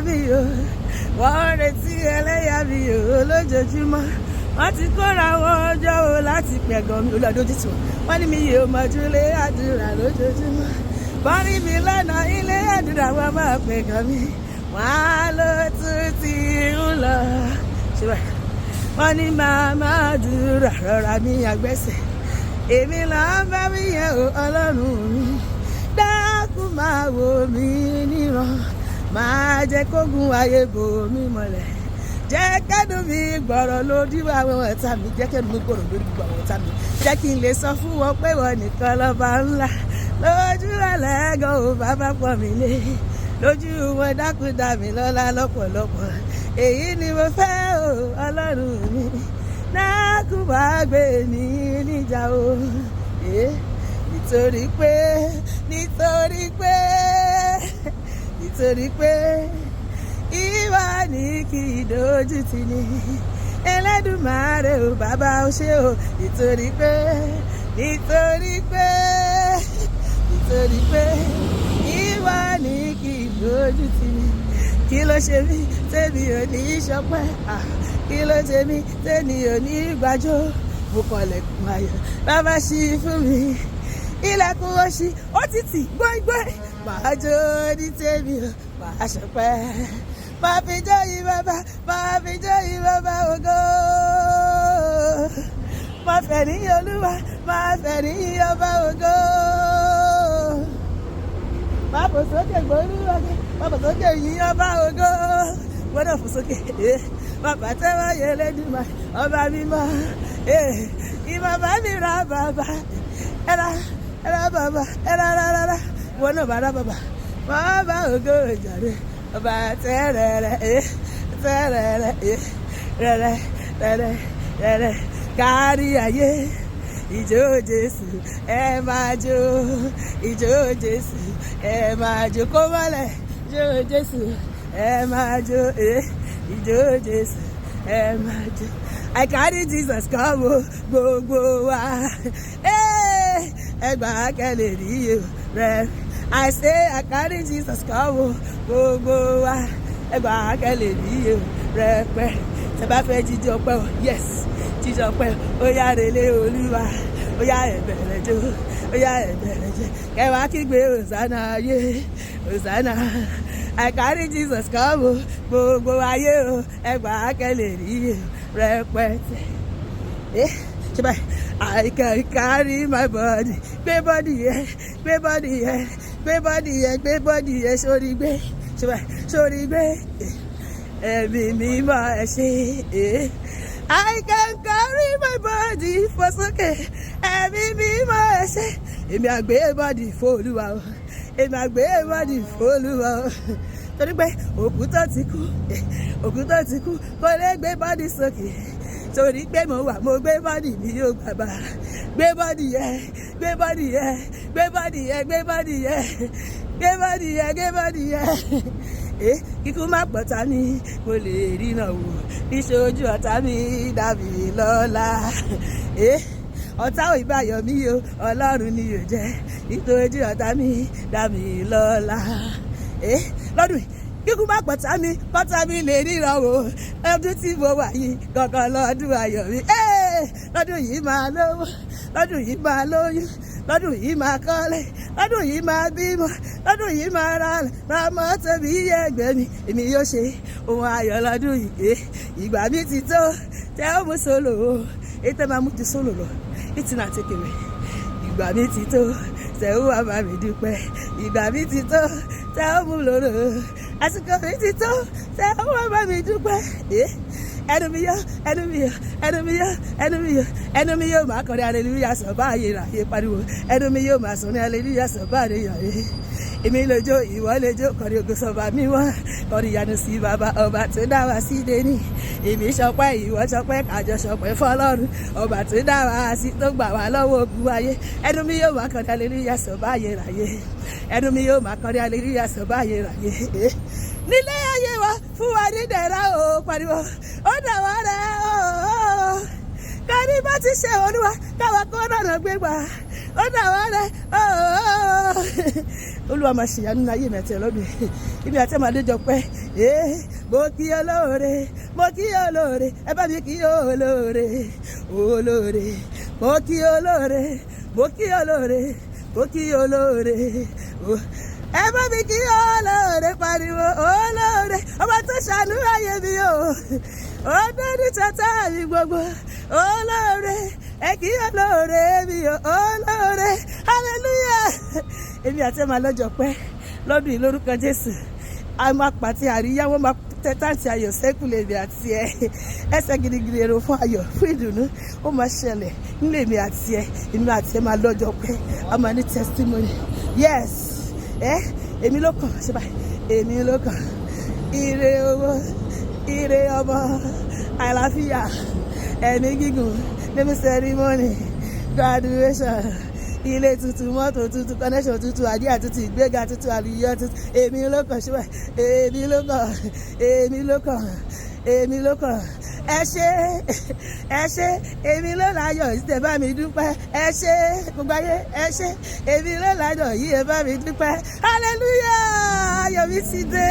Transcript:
mi o wọ́n retí ẹlẹ́yà mi o lójoojúmọ́ wọ́n ti kóra wọn ọjọ́ o láti pẹ̀gàn mi olùdójútì wọ́n ní mi yóò mọ̀júlé àdúrà lójoojúmọ́ wọ́n rí mi lọ́nà ilé àdúrà wọn máa pẹ̀gàn mi wọ́n á ló tún ti ń lọ ṣùgbọ́n wọ́n ní màmá àdúrà rọra mi àgbẹ̀sẹ̀ èmi là ń bá mi yẹn o ọlọ́run mi dákun máa wò mí níran máa jẹ́ kógun ayé bò mí mọ́lẹ̀ jẹ́ kẹ́dùn mi gbọ̀rọ̀ lójú àwọn ọ̀tá mi jẹ́ kẹ́dùn mi gbọ̀rọ̀ lójú àwọn ọ̀tá mi jẹ́ kí n lè sọ fún wọn pé wọ́n nìkan lọ́ba ńlá lójú ẹlẹ́gàn ò bàbá pọ̀ mí lé lójú wọn dákun dá mi lọ́lá lọ́pọ̀lọpọ̀ èyí ni mo fẹ́ o ọlọ́run mi dákun wá gbé mi níjà o nítorí pé ìwà ní kì í dojú tì ní Ẹlẹ́dùmarè o bàbá o ṣé o nítorí pé ìwà ní kì í dojú tì ní kí ló ṣe mí tèmi ò ní ṣọpẹ́ kí ló ṣe mí tèmi ò ní gbàjọ́ mo kọlẹ̀kùn ayọ̀ bàbá ṣí fún mi ilẹ̀kùn oṣì ó ti tì gbọ́ngbọ́n màá jó ní tèmi ò màá ṣọpẹ́ máa fi jó yìí bàbá ògo máa fẹ̀ ní Olúwa máa fẹ̀ ní ọba ògo máa fò sókè gbórúwọ́gẹ́ máa fò sókè yìn ọba ògo gbọ́dọ̀ fò sókè bàbá tẹ́wọ́ yẹ lẹ́dùnmá ọba mímọ́ ìbàbá mi ra bàbá ẹ̀rá bàbá ẹ̀rá rárá wọn náà bá rá bàbá bàbá ògo ìjàre ọba tẹ́rẹ̀rẹ̀ kárí ayé ìjó Jésù ẹ máa jó ìjó Jésù ẹ máa jó kó mọ́lẹ̀ ìjó Jésù ẹ máa jó ìjó Jésù ẹ máa jó I carry Jesus come o gbogbo wa ẹgbà kẹlẹ̀ rí o rẹ I say I carry Jesus come o gbogbo wa ẹgbà kẹlẹ̀ rí o rẹpẹ tẹ bá fẹ́ jíjọ pẹ́ o yes jíjọ pẹ́ ó yá relé Olúwa ó yá ẹ̀bẹ̀rẹ̀ jó ó yá ẹ̀bẹ̀rẹ̀ jẹ́ kẹwàá kígbe Hosanna ayé Hosanna I carry Jesus come o gbogbo ayé o ẹgbà kẹlẹ̀ rí o rẹpẹtẹ ṣe báyìí I can carry my body gbé bọ́dì yẹn gbé bọ́dì yẹn gbé bọ́dì yẹn gbé bọ́dì yẹn sórí gbé ṣe báyìí sórí gbé ẹ̀mí mímọ́ ẹ ṣé I can carry my body fò sókè ẹ̀mí mímọ́ ẹ ṣé èmi àgbé bọ́dì f'Olúwa o èmi àgbé bọ́dì f'Olúwa o torí pé òkú tó ti kú kò lè gbé bọ́dì sókè torí pé mo wà mo gbé bọ́dì mi yóò bàbá gbé bọ́dì yẹn gbé bọ́dì yẹn gbé bọ́dì yẹn gbé bọ́dì yẹn gbé bọ́dì yẹn gbé bọ́dì yẹn kíkú má pọ̀tá ni mo lè rí náà wò níṣojú ọ̀tá mi dàbí lọ́la ọ̀tá ò ìbáyọ̀ mi o Ọlọ́run ni yóò jẹ́ nítorí ọ̀tá mi dàbí lọ́la lọ́dún yìí kíkú má pọ̀tá mi lè ríran wò ọdún tí mo wà yìí kankan lọ́dún ayọ̀ mi lọ́dún yìí máa lówó lọ́dún yìí máa lóyún lọ́dún yìí máa kọ́lé lọ́dún yìí máa bímọ lọ́dún yìí máa ra mọ́tò bí ẹgbẹ́ mi èmi yóò ṣe ohun ayọ̀ lọ́dún yìí ìgbà mi ti tó tẹ́ ó mú sólò o ètò máa mú ti sólò lọ ìtìnà àtẹkẹrẹ ìgbà mi ti tó tẹ́ ó wà bá mi dúpẹ́ ìgbà mi ti tó tẹ́ ó mú lòrò àsìkò mi ti tó tẹ́ ó wà bá mi dúpẹ́ ẹnu mi yóò máa kọrin hallelujah sọ báyìí ràyè pariwo ẹnu mi yóò máa sọ ní hallelujah sọ báyìí ràyè èmi lójó ìwọ lójó kọrin ògo sọba mímọ́ kọrin ìyanu sí bàbá ọba tó dá wa sí dení èmi ṣọpẹ́ ìwọ ṣọpẹ́ kájọ ṣọpẹ́ fọ́lọ́run ọba tó dá wa sí tó gbà wá lọ́wọ́ ogun ayé ẹnu mi yóò máa kọrin hallelujah sọ báyìí ràyè ẹnu mi yóò máa kọrin hallelujah sọ báyìí ràyè nílé ayé wa fún wa ní dẹ̀ra o pariwo ó dà wá rẹ̀ o kárí bá ti ṣe Olúwa káwa kó rọ̀nà gbégbá ó dàwọ́ rẹ̀ Olúwa máa ṣèyanu ní ayé mi àti ọlọ́dún ibi àti ẹ̀ma lójọ pẹ́ mo kí olóore mo kí olóore ẹ bá mi kí olóore olóore mo kí olóore mo kí olóore mo kí olóore ẹ bá mi kí olóore pariwo olóore ọba tó ṣàánú ayé mi o ọdún tata mi gbogbo olóore ẹ kí olóore mi o olóore hallelujah èmi àti ẹ̀ máa lọ́jọ́ pẹ́ lọ́dún yìí lórúkọ Jésù a máa pàtẹ àríyá wọ́n máa tẹ táǹtì ayọ̀ sẹ́kù lèmi àti ẹ̀ ẹsẹ̀ gidigidi èrò fún ayọ̀ fún ìdùnnú ó máa ṣẹlẹ̀ nílé mi àti ẹ̀ èmi àti ẹ̀ máa lọ́jọ́ pẹ́ a máa ní testimony yes èmi ló kàn ṣe báyìí èmi ló kàn ire owó ire ọmọ àlàáfíà ẹ̀mí gígùn name ceremony graduation ilé tuntun mọ́tò tuntun connection tuntun àdíyà tuntun ìgbéga tuntun àlùyọ tuntun èmi ló kàn ṣe báyìí èmi ló kàn èmi ló kàn èmi ló kàn ẹ ṣé èmi ló láyọ̀ yìí tẹ́ bá mi dúpẹ́ ẹ ṣé gbogbo ayé ẹ ṣé èmi ló láyọ̀ yìí ẹ bá mi dúpẹ́ hallelujah ayọ̀ mi ti dé.